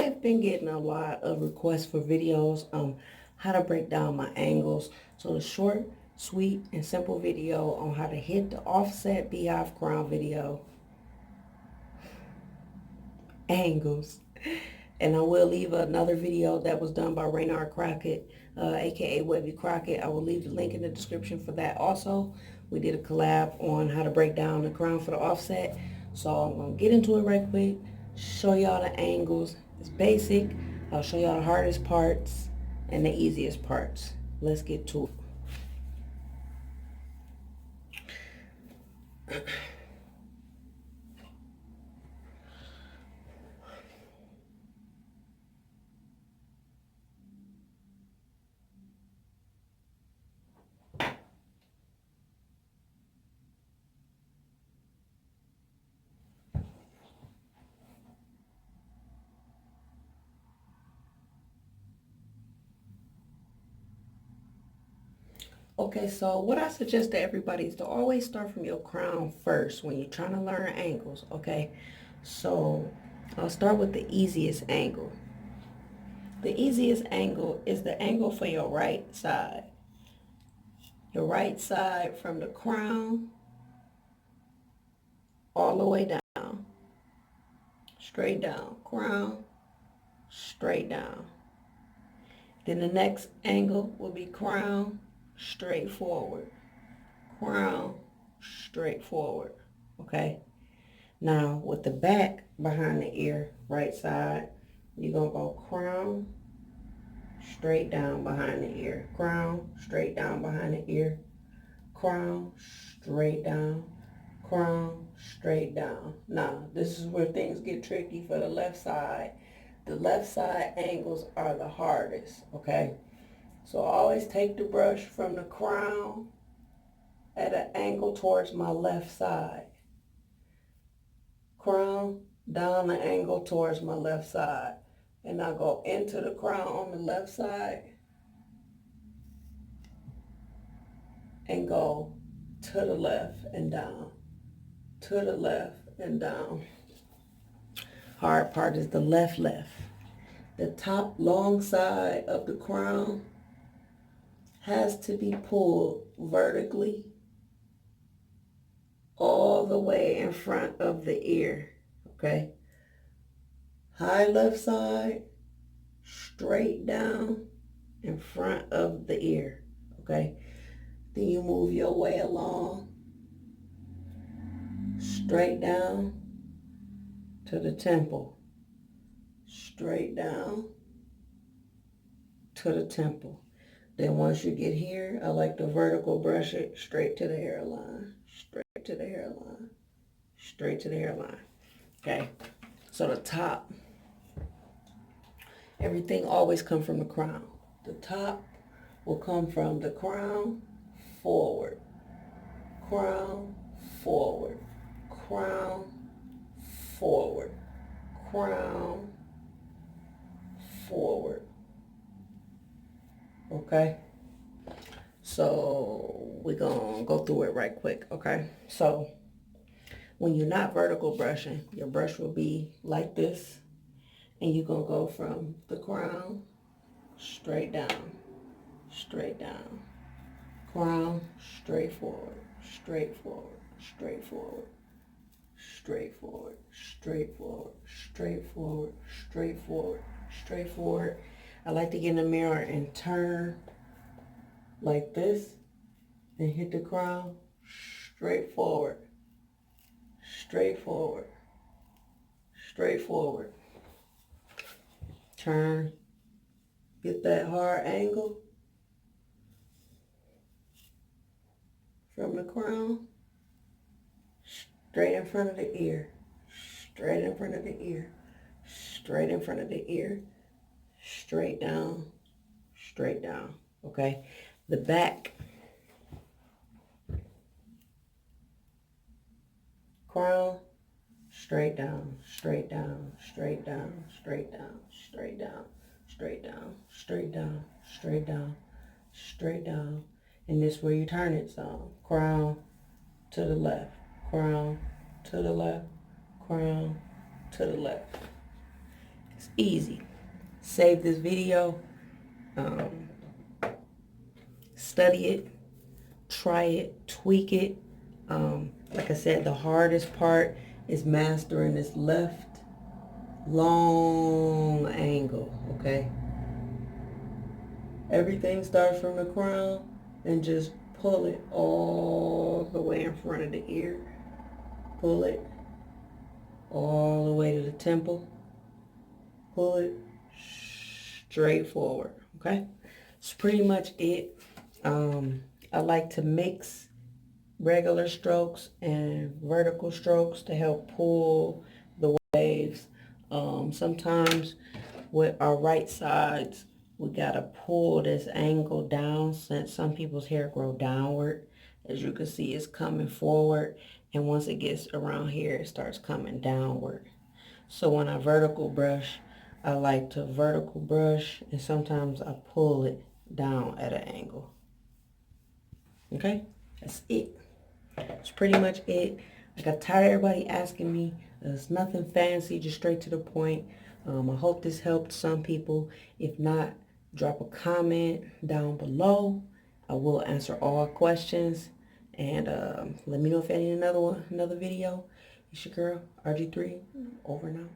I've been getting a lot of requests for videos on how to break down my angles. So the short, sweet, and simple video on how to hit the offset beehive crown video angles. And I will leave another video that was done by Raynard Crockett, aka Wavy Crockett. I will leave the link in the description for that also. We did a collab on how to break down the crown for the offset. So I'm going to get into it right quick, show y'all the angles. It's basic. I'll show y'all the hardest parts and the easiest parts. Let's get to it. Okay, so what I suggest to everybody is to always start from your crown first when you're trying to learn angles, okay? So I'll start with the easiest angle. The easiest angle is the angle for your right side. Your right side from the crown all the way down, straight down, crown, straight down. Then the next angle will be crown, straight forward, crown, straight forward, okay? Now with the back behind the ear, right side, you're going to go crown, straight down behind the ear, crown, straight down behind the ear, crown, straight down, crown, straight down. Now this is where things get tricky for the left side. The left side angles are the hardest, okay? So I always take the brush from the crown at an angle towards my left side. Crown, down the angle towards my left side. And I go into the crown on the left side and go to the left and down, to the left and down. Hard part is the left. The top long side of the crown has to be pulled vertically all the way in front of the ear, okay? High left side, straight down in front of the ear, okay? Then you move your way along, straight down to the temple, straight down to the temple. Then once you get here, I like to vertical brush it straight to the hairline, straight to the hairline, straight to the hairline. Okay, so the top, everything always comes from the crown. The top will come from the crown forward, crown forward, crown forward, crown forward. Okay, so we're gonna go through it right quick, okay? So when you're not vertical brushing, your brush will be like this, and you're gonna go from the crown straight down, crown, straight forward, straight forward, straight forward, straight forward, straight forward, straight forward, straight forward, straight forward. I like to get in the mirror and turn like this and hit the crown straight forward, straight forward, straight forward. Turn, get that hard angle from the crown, straight in front of the ear, straight in front of the ear, straight in front of the ear, straight down, okay? The back, crown, straight down, straight down, straight down, straight down, straight down, straight down, straight down, straight down, straight down. And this is where you turn it some. Crown to the left, crown to the left, crown to the left. It's easy. Save this video. Study it. Try it. Tweak it. Like I said, the hardest part is mastering this left long angle, okay? Everything starts from the crown and just pull it all the way in front of the ear. Pull it all the way to the temple. Pull it straight forward, okay? That's pretty much it. I like to mix regular strokes and vertical strokes to help pull the waves. Sometimes with our right sides, we gotta pull this angle down since some people's hair grow downward. As you can see, it's coming forward, and once it gets around here, it starts coming downward. So when I vertical brush, I like to vertical brush, and sometimes I pull it down at an angle. Okay, that's it. That's pretty much it. I got tired of everybody asking me. It's nothing fancy, just straight to the point. I hope this helped some people. If not, drop a comment down below. I will answer all questions. And let me know if you need another video. It's your girl, RG3, over and out.